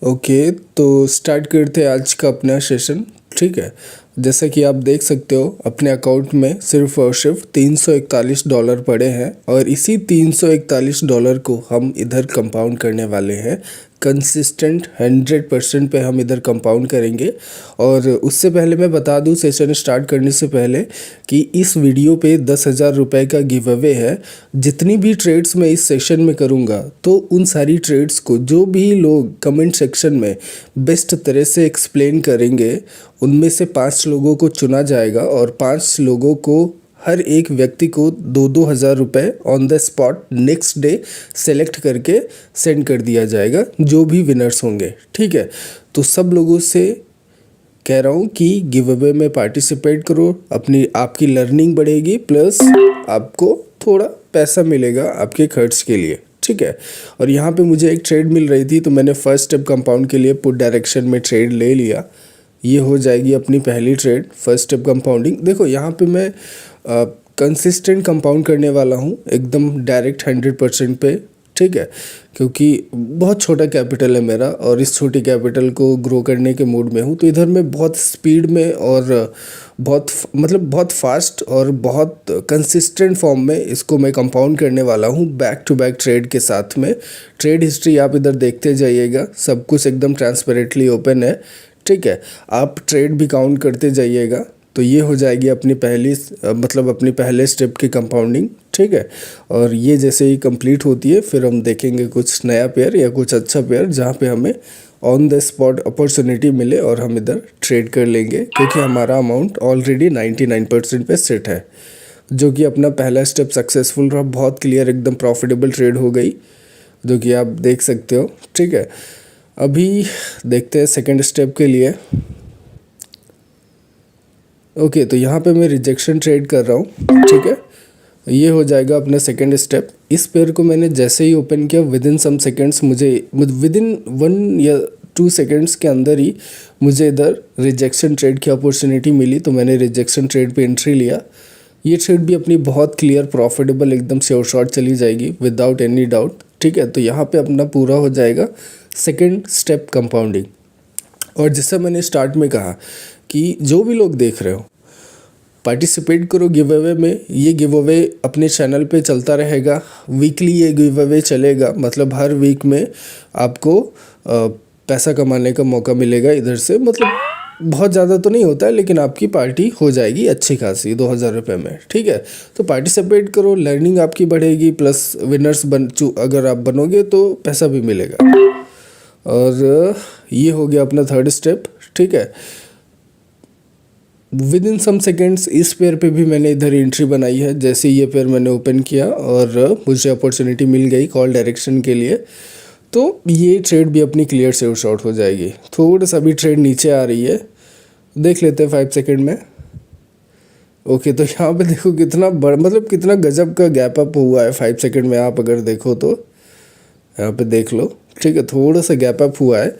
Okay, तो start करते हैं आज का अपना सेशन। ठीक है, जैसा कि आप देख सकते हो अपने अकाउंट में सिर्फ और सिर्फ $341 पड़े हैं और इसी $341 को हम इधर कंपाउंड करने वाले हैं। कंसिस्टेंट 100% पे हम इधर कंपाउंड करेंगे। और उससे पहले मैं बता दूं, सेशन स्टार्ट करने से पहले, कि इस वीडियो पे 10,000 रुपये का गिव अवे है। जितनी भी ट्रेड्स मैं इस सेशन में करूँगा तो उन सारी ट्रेड्स को जो भी लोग कमेंट सेक्शन में बेस्ट तरह से एक्सप्लेन करेंगे उनमें से 5 लोगों को चुना जाएगा और 5 लोगों को, हर एक व्यक्ति को 2-2 हज़ार रुपये on the spot next day select करके सेंड कर दिया जाएगा, जो भी विनर्स होंगे। ठीक है, तो सब लोगों से कह रहा हूँ कि गिव अवे में पार्टिसिपेट करो, आपकी लर्निंग बढ़ेगी, प्लस आपको थोड़ा पैसा मिलेगा आपके खर्च के लिए। ठीक है, और यहाँ पे मुझे एक ट्रेड मिल रही थी तो मैंने फर्स्ट स्टेप कंपाउंड के लिए पुट डायरेक्शन में ट्रेड ले लिया। ये हो जाएगी अपनी पहली ट्रेड, फर्स्ट स्टेप कंपाउंडिंग। देखो यहाँ पे मैं कंसिस्टेंट कंपाउंड करने वाला हूँ, एकदम डायरेक्ट 100% पे। ठीक है, क्योंकि बहुत छोटा कैपिटल है मेरा और इस छोटी कैपिटल को ग्रो करने के मूड में हूँ, तो इधर मैं बहुत स्पीड में और बहुत फास्ट और बहुत कंसिस्टेंट फॉर्म में इसको मैं कंपाउंड करने वाला हूँ, बैक टू बैक ट्रेड के साथ में। ट्रेड हिस्ट्री आप इधर देखते जाइएगा, सब कुछ एकदम ट्रांसपेरेंटली ओपन है। ठीक है, आप ट्रेड भी काउंट करते जाइएगा। तो ये हो जाएगी अपनी अपनी पहले स्टेप की कंपाउंडिंग। ठीक है, और ये जैसे ही कंप्लीट होती है फिर हम देखेंगे कुछ नया पेयर या कुछ अच्छा पेयर जहाँ पे हमें ऑन द स्पॉट अपॉर्चुनिटी मिले और हम इधर ट्रेड कर लेंगे, क्योंकि हमारा अमाउंट ऑलरेडी 99% पे सेट है, जो कि अपना पहला स्टेप सक्सेसफुल रहा। बहुत क्लियर, एकदम प्रॉफिटेबल ट्रेड हो गई, जो कि आप देख सकते हो। ठीक है, अभी देखते हैं सेकेंड स्टेप के लिए। ओके, तो यहाँ पे मैं रिजेक्शन ट्रेड कर रहा हूँ। ठीक है, ये हो जाएगा अपना सेकेंड स्टेप। इस पेयर को मैंने जैसे ही ओपन किया, विदिन सम सेकेंड्स विदिन 1 या 2 सेकेंड्स के अंदर ही मुझे इधर रिजेक्शन ट्रेड की अपॉर्चुनिटी मिली, तो मैंने रिजेक्शन ट्रेड पे एंट्री लिया। ये ट्रेड भी अपनी बहुत क्लियर प्रॉफिटेबल, एकदम श्योर शॉट चली जाएगी विदाउट एनी डाउट। ठीक है, तो यहाँ पे अपना पूरा हो जाएगा सेकेंड स्टेप कंपाउंडिंग। और जैसा मैंने स्टार्ट में कहा कि जो भी लोग देख रहे हो, पार्टिसिपेट करो गिव अवे में। ये गिव अवे अपने चैनल पे चलता रहेगा, वीकली ये गिव अवे चलेगा, मतलब हर वीक में आपको पैसा कमाने का मौका मिलेगा इधर से। बहुत ज़्यादा तो नहीं होता है, लेकिन आपकी पार्टी हो जाएगी अच्छी खासी 2,000 रुपये में। ठीक है, तो पार्टिसिपेट करो, लर्निंग आपकी बढ़ेगी, प्लस विनर्स अगर आप बनोगे तो पैसा भी मिलेगा। और ये हो गया अपना थर्ड स्टेप। ठीक है, विद इन सम सेकेंड्स इस पेयर पे भी मैंने इधर एंट्री बनाई है। जैसे ये पेयर मैंने ओपन किया और मुझे अपॉर्चुनिटी मिल गई कॉल डायरेक्शन के लिए, तो ये ट्रेड भी अपनी क्लियर से शॉर्ट हो जाएगी। थोड़ा सा भी ट्रेड नीचे आ रही है, देख लेते हैं 5 सेकेंड में। ओके, तो यहाँ पे देखो कितना कितना गजब का गैप अप हुआ है 5 सेकेंड में। आप अगर देखो तो यहाँ पे देख लो। ठीक है, थोड़ा सा गैप अप हुआ है,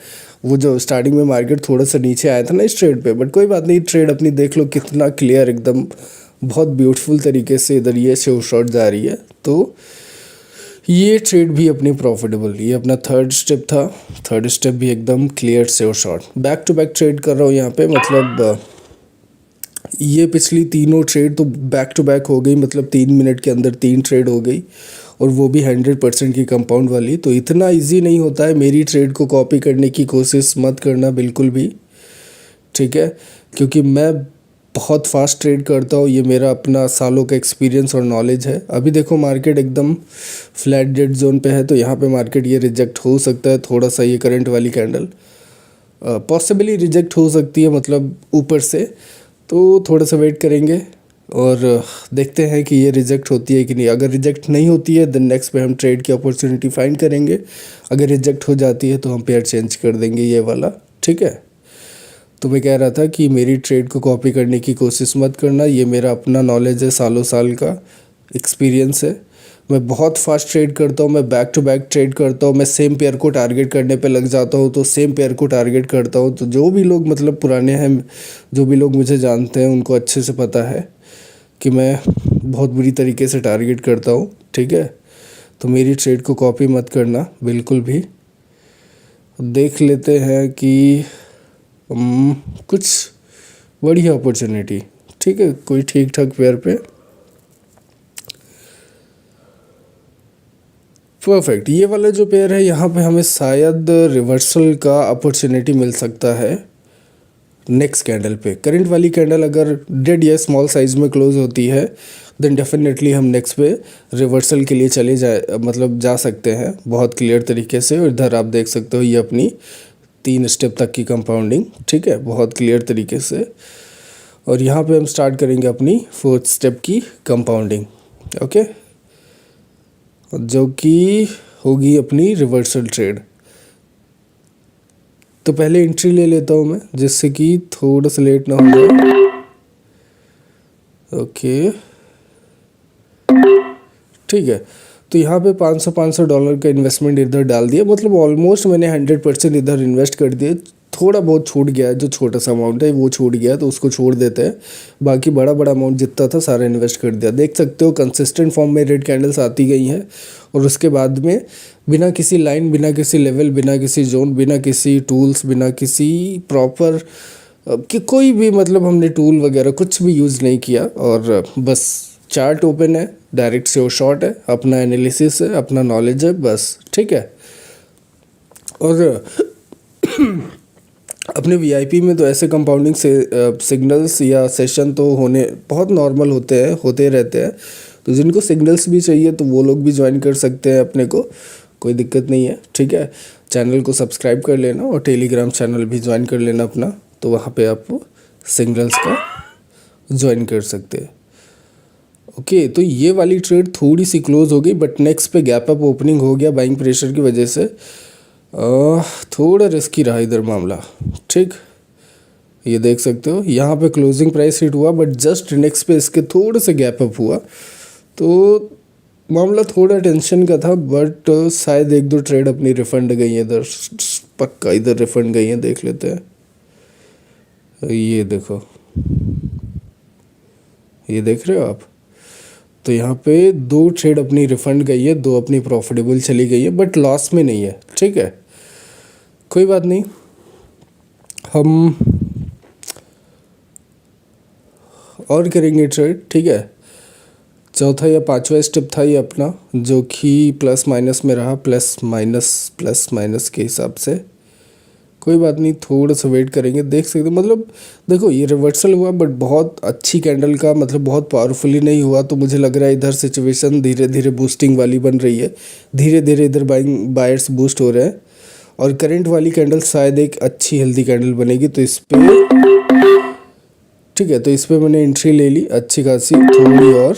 वो जो स्टार्टिंग में मार्केट थोड़ा सा नीचे आया था ना इस ट्रेड पे, बट कोई बात नहीं। ट्रेड अपनी देख लो कितना क्लियर, एकदम बहुत ब्यूटीफुल तरीके से इधर ये शो शॉट जा रही है। तो ये ट्रेड भी अपनी प्रॉफिटेबल, ये अपना थर्ड स्टेप था। थर्ड स्टेप भी एकदम क्लियर से short, back to back trade कर रहा हूँ यहाँ पे। ये पिछली तीनों ट्रेड तो बैक टू बैक हो गई, 3 मिनट के अंदर 3 ट्रेड हो गई, और वो भी 100% की कंपाउंड वाली। तो इतना इजी नहीं होता है, मेरी ट्रेड को कॉपी करने की कोशिश मत करना बिल्कुल भी। ठीक है, क्योंकि मैं बहुत फास्ट ट्रेड करता हूँ, ये मेरा अपना सालों का एक्सपीरियंस और नॉलेज है। अभी देखो मार्केट एकदम फ्लैट डेड जोन पे है, तो यहाँ पे मार्केट ये रिजेक्ट हो सकता है थोड़ा सा। ये करंट वाली कैंडल पॉसिबली रिजेक्ट हो सकती है, ऊपर से। तो थोड़ा सा वेट करेंगे और देखते हैं कि ये रिजेक्ट होती है कि नहीं। अगर रिजेक्ट नहीं होती है देन नेक्स्ट पे हम ट्रेड की अपॉर्चुनिटी फाइंड करेंगे। अगर रिजेक्ट हो जाती है तो हम पेयर चेंज कर देंगे ये वाला। ठीक है, तो मैं कह रहा था कि मेरी ट्रेड को कॉपी करने की कोशिश मत करना, ये मेरा अपना नॉलेज है, सालों साल का एक्सपीरियंस है। मैं बहुत फास्ट ट्रेड करता हूँ, मैं बैक टू बैक ट्रेड करता हूँ, मैं सेम पेयर को टारगेट करने पे लग जाता हूँ, तो सेम पेयर को टारगेट करता हूँ। तो जो भी लोग पुराने हैं, जो भी लोग मुझे जानते हैं, उनको अच्छे से पता है कि मैं बहुत बुरी तरीके से टारगेट करता हूँ। ठीक है, तो मेरी ट्रेड को कॉपी मत करना बिल्कुल भी। देख लेते हैं कि कुछ बढ़िया अपॉर्चुनिटी, ठीक है, कोई ठीक ठाक पेयर पे। परफेक्ट, ये वाला जो पेयर है यहाँ पे हमें शायद रिवर्सल का अपॉर्चुनिटी मिल सकता है नेक्स्ट कैंडल पे। करंट वाली कैंडल अगर डेड या स्मॉल साइज में क्लोज होती है देन डेफिनेटली हम नेक्स्ट पे रिवर्सल के लिए चले जा सकते हैं बहुत क्लियर तरीके से। और इधर आप देख सकते हो ये अपनी 3 स्टेप तक की कंपाउंडिंग, ठीक है, बहुत क्लियर तरीके से। और यहाँ पे हम स्टार्ट करेंगे अपनी 4th स्टेप की कंपाउंडिंग, ओके, जो कि होगी अपनी रिवर्सल ट्रेड। तो पहले एंट्री ले लेता हूँ मैं, जिससे कि थोड़ा सा लेट ना हो जाए। ओके, ठीक है, तो यहाँ पे $500 का इन्वेस्टमेंट इधर डाल दिया, मतलब ऑलमोस्ट मैंने 100% इधर इन्वेस्ट कर दिए। थोड़ा बहुत छूट गया है, जो छोटा सा अमाउंट है वो छूट गया, तो उसको छोड़ देते हैं। बाकी बड़ा अमाउंट जितना था सारा इन्वेस्ट कर दिया। देख सकते हो कंसिस्टेंट फॉर्म में रेड कैंडल्स आती गई हैं, और उसके बाद में बिना किसी लाइन, बिना किसी लेवल, बिना किसी जोन, बिना किसी टूल्स, बिना किसी प्रॉपर कि कोई भी मतलब हमने टूल वगैरह कुछ भी यूज़ नहीं किया, और बस चार्ट ओपन है, डायरेक्ट से वो शॉर्ट है, अपना एनालिसिस है, अपना नॉलेज है, बस, ठीक है। और अपने वीआईपी में तो ऐसे कंपाउंडिंग से सिग्नल्स या सेशन तो होने बहुत नॉर्मल होते रहते हैं। तो जिनको सिग्नल्स भी चाहिए तो वो लोग भी ज्वाइन कर सकते हैं अपने को, कोई दिक्कत नहीं है, ठीक है। चैनल को सब्सक्राइब कर लेना और टेलीग्राम चैनल भी ज्वाइन कर लेना अपना, तो वहाँ पे आप सिग्नल्स का ज्वाइन कर सकते हैं। ओके, तो ये वाली ट्रेड थोड़ी सी क्लोज हो गई, बट नेक्स्ट पे गैप अप ओपनिंग हो गया बाइंग प्रेशर की वजह से। थोड़ा रिस्की रहा इधर मामला, ठीक, ये देख सकते हो यहाँ पे क्लोजिंग प्राइस हिट हुआ, बट जस्ट नेक्स्ट पे इसके थोड़े से गैप अप हुआ, तो मामला थोड़ा टेंशन का था। बट शायद 1-2 ट्रेड अपनी रिफंड गई है इधर, पक्का इधर रिफंड गई है, देख लेते हैं। ये देखो, ये देख रहे हो आप, तो यहाँ पे 2 ट्रेड अपनी रिफंड गई है, 2 अपनी प्रॉफिटेबल चली गई है, बट लॉस में नहीं है, ठीक है, कोई बात नहीं। हम और करेंगे ट्रेड, ठीक है। चौथा या 5वां स्टेप था ये अपना, जो कि प्लस माइनस में रहा, प्लस माइनस के हिसाब से। कोई बात नहीं, थोड़ा सा वेट करेंगे, देख सकते, मतलब देखो ये रिवर्सल हुआ, बट बहुत अच्छी कैंडल का, मतलब बहुत पावरफुली नहीं हुआ। तो मुझे लग रहा है इधर सिचुएशन धीरे धीरे बूस्टिंग वाली बन रही है, धीरे धीरे इधर बायर्स बूस्ट हो रहे हैं, और करंट वाली कैंडल शायद एक अच्छी हेल्दी कैंडल बनेगी। तो इस पर, ठीक है, तो इस पर मैंने एंट्री ले ली अच्छी खासी थोड़ी, और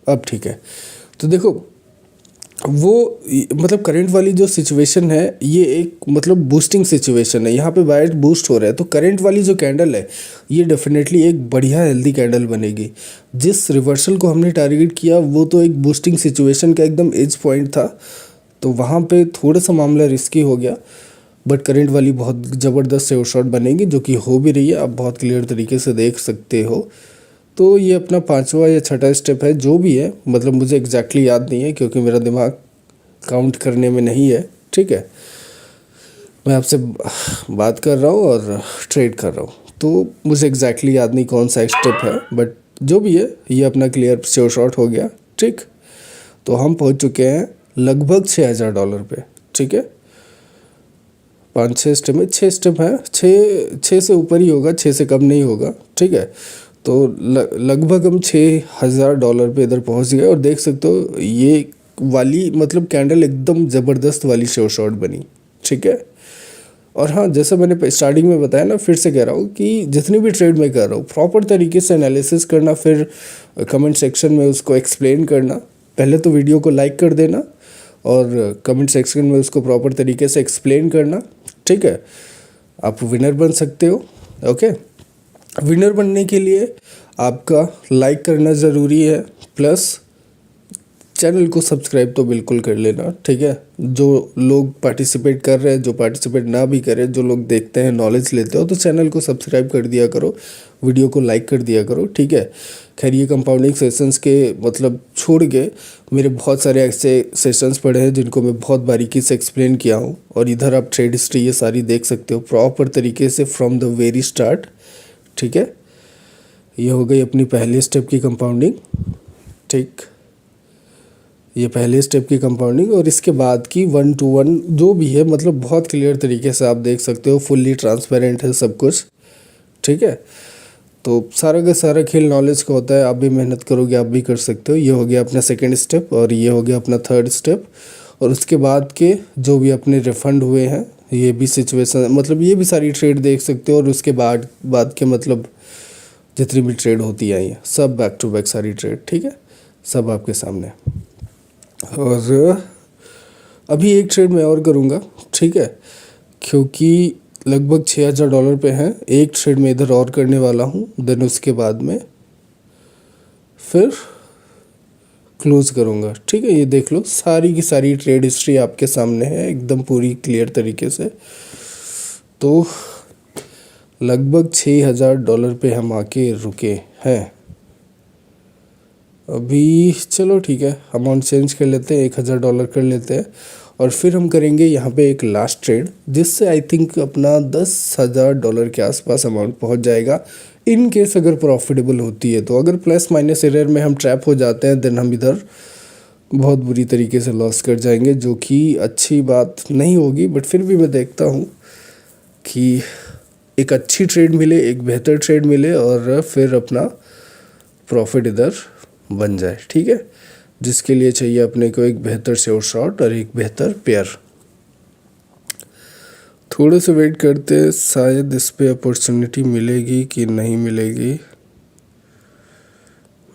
अब ठीक है। तो देखो वो मतलब करंट वाली जो सिचुएशन है ये एक मतलब बूस्टिंग सिचुएशन है, यहाँ पे बायर्स बूस्ट हो रहा है। तो करंट वाली जो कैंडल है ये डेफिनेटली एक बढ़िया हेल्दी कैंडल बनेगी। जिस रिवर्सल को हमने टारगेट किया वो तो एक बूस्टिंग सिचुएशन का एकदम एज पॉइंट था, तो वहाँ पे थोड़ा सा मामला रिस्की हो गया। बट करंट वाली बहुत ज़बरदस्त से शॉट बनेगी, जो कि हो भी रही है, आप बहुत क्लियर तरीके से देख सकते हो। तो ये अपना 5वां या 6ठा स्टेप है, जो भी है, मतलब मुझे एग्जैक्टली याद नहीं है क्योंकि मेरा दिमाग काउंट करने में नहीं है, ठीक है। मैं आपसे बात कर रहा हूँ और ट्रेड कर रहा हूँ, तो मुझे एग्जैक्टली याद नहीं कौन सा स्टेप है, बट जो भी है ये अपना क्लियर श्योर शॉट हो गया, ठीक। तो हम पहुँच चुके हैं लगभग $6000 पे, ठीक है। 5-6 स्टेप में, 6 स्टेप है, 6 से ऊपर ही होगा, 6 से कम नहीं होगा, ठीक है। तो लगभग हम $6000 पे इधर पहुंच गए, और देख सकते हो ये वाली मतलब कैंडल एकदम ज़बरदस्त वाली श्योर शॉट बनी, ठीक है। और हाँ, जैसा मैंने स्टार्टिंग में बताया ना, फिर से कह रहा हूँ कि जितनी भी ट्रेड मैं कर रहा हूँ प्रॉपर तरीके से एनालिसिस करना, फिर कमेंट सेक्शन में उसको एक्सप्लेन करना। पहले तो वीडियो को लाइक कर देना और कमेंट सेक्शन में उसको प्रॉपर तरीके से एक्सप्लेन करना, ठीक है। आप विनर बन सकते हो, ओके। विनर बनने के लिए आपका लाइक करना ज़रूरी है, प्लस चैनल को सब्सक्राइब तो बिल्कुल कर लेना, ठीक है। जो लोग पार्टिसिपेट कर रहे हैं, जो पार्टिसिपेट ना भी करें, जो लोग देखते हैं नॉलेज लेते हो, तो चैनल को सब्सक्राइब कर दिया करो, वीडियो को लाइक कर दिया करो, ठीक है। खैर ये कंपाउंडिंग सेशंस के मतलब छोड़ के मेरे बहुत सारे ऐसे सेशंस पड़े हैं जिनको मैं बहुत बारीकी से एक्सप्लेन किया हूँ। और इधर आप ट्रेड हिस्ट्री ये सारी देख सकते हो प्रॉपर तरीके से फ्रॉम द वेरी स्टार्ट, ठीक है। ये हो गई अपनी पहले स्टेप की कंपाउंडिंग, ठीक। ये पहले स्टेप की कंपाउंडिंग और इसके बाद की 1 to 1 जो भी है मतलब बहुत क्लियर तरीके से आप देख सकते हो, फुल्ली ट्रांसपेरेंट है सब कुछ, ठीक है। तो सारा का सारा खेल नॉलेज का होता है, आप भी मेहनत करोगे आप भी कर सकते हो। ये हो गया अपना सेकंड स्टेप और ये हो गया अपना थर्ड स्टेप। और उसके बाद के जो भी अपने रिफंड हुए हैं ये भी सिचुएशन मतलब ये भी सारी ट्रेड देख सकते हो। और उसके बाद के मतलब जितनी भी ट्रेड होती आई है सब बैक टू बैक सारी ट्रेड, ठीक है, सब आपके सामने। और अभी एक ट्रेड मैं और करूँगा, ठीक है, क्योंकि लगभग $6000 पे हैं। एक ट्रेड में इधर और करने वाला हूँ, देन उसके बाद में फिर क्लोज करूँगा, ठीक है। ये देख लो सारी की सारी ट्रेड हिस्ट्री आपके सामने है एकदम पूरी क्लियर तरीके से। तो लगभग $6000 पे हम आके रुके हैं अभी। चलो ठीक है, अमाउंट चेंज कर लेते हैं, $1000 कर लेते हैं। और फिर हम करेंगे यहाँ पे एक लास्ट ट्रेड जिससे आई थिंक अपना $10,000 के आसपास अमाउंट पहुँच जाएगा इन केस अगर प्रॉफिटेबल होती है। तो अगर प्लस माइनस एरर में हम ट्रैप हो जाते हैं देन हम इधर बहुत बुरी तरीके से लॉस कर जाएंगे, जो कि अच्छी बात नहीं होगी। बट फिर भी मैं देखता हूँ कि एक अच्छी ट्रेड मिले, एक बेहतर ट्रेड मिले और फिर अपना प्रॉफिट इधर बन जाए, ठीक है। जिसके लिए चाहिए अपने को एक बेहतर से शॉर्ट और एक बेहतर पेयर। थोड़े से वेट करते हैं, शायद इस पे अपॉर्चुनिटी मिलेगी कि नहीं मिलेगी।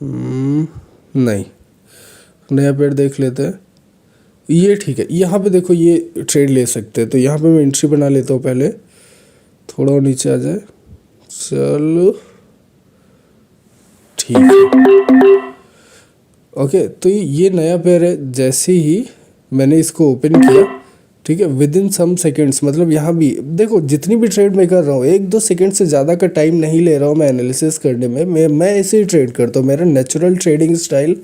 नहीं, नया पेयर देख लेते हैं। ये ठीक है, यहाँ पे देखो ये ट्रेड ले सकते हैं। तो यहाँ पे मैं एंट्री बना लेता हूँ पहले, थोड़ा और नीचे आ जाए, चलो ठीक है। ओके, तो ये नया पेयर है। जैसे ही मैंने इसको ओपन किया, ठीक है, विद इन सम सेकेंड्स मतलब यहाँ भी देखो जितनी भी ट्रेड मैं कर रहा हूँ 1-2 सेकेंड से ज़्यादा का टाइम नहीं ले रहा हूँ मैं एनालिसिस करने में। मैं ऐसे ही ट्रेड करता हूँ, मेरा नेचुरल ट्रेडिंग स्टाइल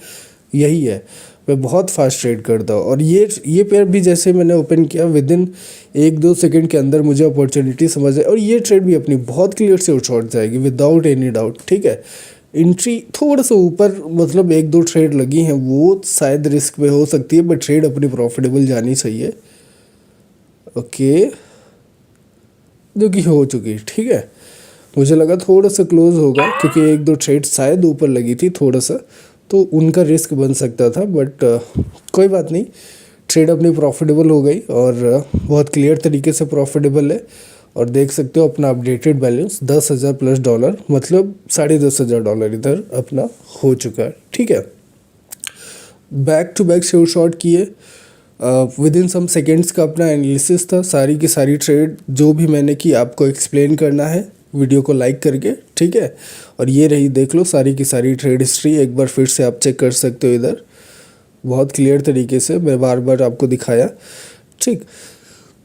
यही है, मैं बहुत फास्ट ट्रेड करता हूँ। और ये पेयर भी जैसे मैंने ओपन किया विद इन 1-2 सेकेंड के अंदर मुझे अपॉर्चुनिटी समझ आई और ये ट्रेड भी अपनी बहुत क्लियर से उछाट जाएगी विदाउट एनी डाउट, ठीक है। एंट्री थोड़ा सा ऊपर मतलब 1-2 ट्रेड लगी हैं वो शायद रिस्क में हो सकती है, बट ट्रेड अपनी प्रॉफिटेबल जानी चाहिए, ओके, जो कि हो चुकी, ठीक है। मुझे लगा थोड़ा सा क्लोज होगा क्योंकि 1-2 ट्रेड शायद ऊपर लगी थी थोड़ा सा, तो उनका रिस्क बन सकता था, बट कोई बात नहीं, ट्रेड अपनी प्रॉफिटेबल हो गई और बहुत क्लियर तरीके से प्रॉफिटेबल है। और देख सकते हो अपना अपडेटेड बैलेंस $10,000+ मतलब $10,500 इधर अपना हो चुका है, ठीक है। Back to back share short किए, विद इन सम सेकेंड्स का अपना एनालिसिस था। सारी की सारी ट्रेड जो भी मैंने की आपको एक्सप्लेन करना है वीडियो को लाइक करके, ठीक है। और ये रही देख लो सारी की सारी ट्रेड हिस्ट्री, एक बार फिर से आप चेक कर सकते हो इधर बहुत क्लियर तरीके से, मैं बार बार आपको दिखाया, ठीक।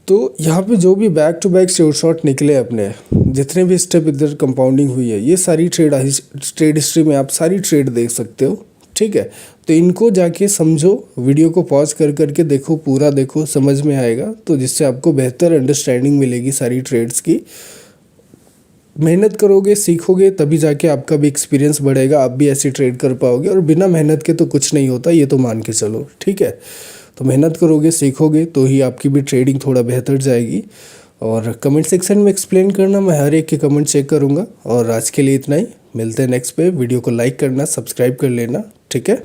तो यहाँ पे जो भी back to back share short निकले अपने, जितने भी स्टेप इधर कंपाउंडिंग हुई है, ये सारी ट्रेड हिस्ट्री में आप सारी ट्रेड देख सकते हो, ठीक है। तो इनको जाके समझो, वीडियो को पॉज कर करके देखो, पूरा देखो, समझ में आएगा, तो जिससे आपको बेहतर अंडरस्टैंडिंग मिलेगी सारी ट्रेड्स की। मेहनत करोगे, सीखोगे, तभी जाके आपका भी एक्सपीरियंस बढ़ेगा, आप भी ऐसी ट्रेड कर पाओगे। और बिना मेहनत के तो कुछ नहीं होता, ये तो मान के चलो, ठीक है। तो मेहनत करोगे, सीखोगे, तो ही आपकी भी ट्रेडिंग थोड़ा बेहतर जाएगी। और कमेंट सेक्शन में एक्सप्लेन करना, मैं हर एक के कमेंट चेक करूँगा। और आज के लिए इतना ही, मिलते हैं नेक्स्ट पे। वीडियो को लाइक करना, सब्सक्राइब कर लेना, ठीक है।